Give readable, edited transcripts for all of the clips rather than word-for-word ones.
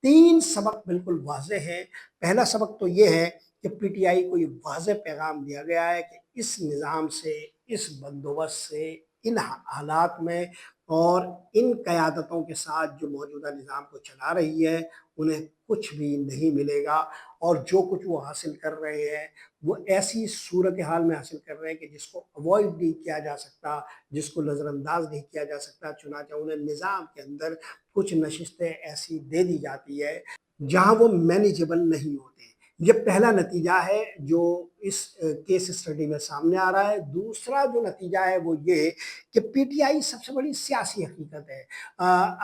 3 سبق بالکل واضح ہیں۔ پہلا سبق تو یہ ہے کہ پی ٹی آئی کو یہ واضح پیغام دیا گیا ہے کہ اس نظام سے، اس بندوبست سے، ان حالات میں اور ان قیادتوں کے ساتھ جو موجودہ نظام کو چلا رہی ہے، انہیں کچھ بھی نہیں ملے گا، اور جو کچھ وہ حاصل کر رہے ہیں وہ ایسی صورتحال میں حاصل کر رہے ہیں کہ جس کو اوائڈ نہیں کیا جا سکتا، جس کو نظر انداز نہیں کیا جا سکتا۔ چنانچہ انہیں نظام کے اندر کچھ نشستیں ایسی دے دی جاتی ہے جہاں وہ مینیجیبل نہیں ہوتے۔ یہ پہلا نتیجہ ہے جو اس کیس اسٹڈی میں سامنے آ رہا ہے۔ دوسرا جو نتیجہ ہے وہ یہ کہ پی ٹی آئی سب سے بڑی سیاسی حقیقت ہے۔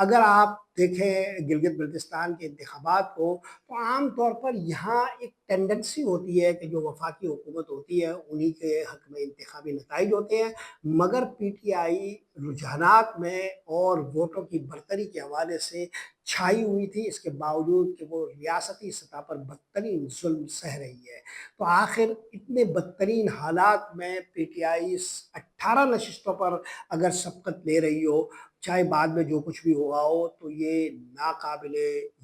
اگر آپ دیکھیں گلگت بلتستان کے انتخابات کو، تو عام طور پر یہاں ایک ٹینڈنسی ہوتی ہے کہ جو وفاقی حکومت ہوتی ہے انہی کے حق میں انتخابی نتائج ہوتے ہیں، مگر پی ٹی آئی رجحانات میں اور ووٹوں کی برتری کے حوالے سے چھائی ہوئی تھی، اس کے باوجود کہ وہ ریاستی سطح پر بدترین ظلم سہ رہی ہے۔ تو آخر اتنے بدترین حالات میں پی ٹی آئی 18 نشستوں پر اگر سبقت لے رہی ہو، چاہے بعد میں جو کچھ بھی ہوا ہو، تو یہ ناقابل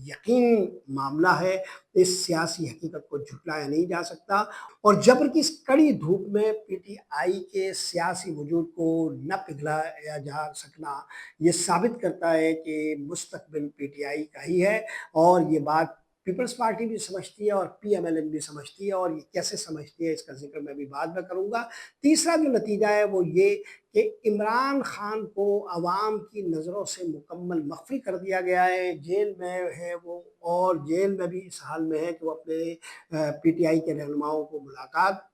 یقین معاملہ ہے۔ اس سیاسی حقیقت کو جھٹلایا نہیں جا سکتا، اور جبر کی اس کڑی دھوپ میں پی ٹی آئی کے سیاسی وجود کو نہ پگھلایا جا سکنا یہ ثابت کرتا ہے کہ مستقبل پی ٹی آئی کا ہی ہے، اور یہ بات پیپلز پارٹی بھی سمجھتی ہے اور پی ایم ایل این بھی سمجھتی ہے، اور یہ کیسے سمجھتی ہے اس کا ذکر میں بھی بعد میں کروں گا۔ تیسرا جو نتیجہ ہے وہ یہ کہ عمران خان کو عوام کی نظروں سے مکمل مخفی کر دیا گیا ہے، جیل میں ہے وہ، اور جیل میں بھی اس حال میں ہے کہ وہ اپنے پی ٹی آئی کے رہنماؤں کو ملاقات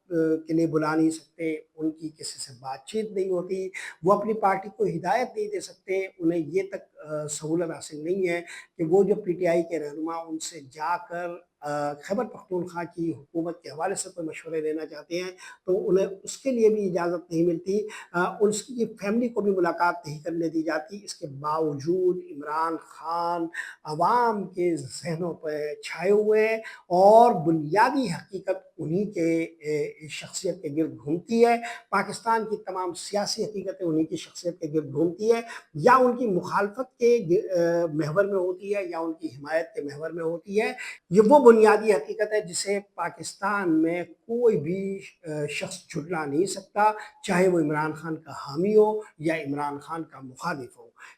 کے لیے بلا نہیں سکتے، ان کی کسی سے بات چیت نہیں ہوتی، وہ اپنی پارٹی کو ہدایت نہیں دے سکتے، انہیں یہ تک سہولت حاصل نہیں ہے کہ وہ جو پی ٹی آئی کے رہنما ان سے جا کر خیبر پختونخوا کی حکومت کے حوالے سے کوئی مشورے لینا چاہتے ہیں تو انہیں اس کے لیے بھی اجازت نہیں ملتی، اس کی فیملی کو بھی ملاقات نہیں کرنے دی جاتی۔ اس کے باوجود عمران خان عوام کے ذہنوں پہ چھائے ہوئے ہیں، اور بنیادی حقیقت انہی کے شخصیت کے گرد گھومتی ہے، پاکستان کی تمام سیاسی حقیقتیں انہی کی شخصیت کے گرد گھومتی ہے، یا ان کی مخالفت کے محور میں ہوتی ہے یا ان کی حمایت کے محور میں ہوتی ہے۔ یہ وہ بنیادی حقیقت ہے جسے پاکستان میں کوئی بھی شخص جھٹلا نہیں سکتا، چاہے وہ عمران خان کا حامی ہو یا عمران خان کا مخالف ہو۔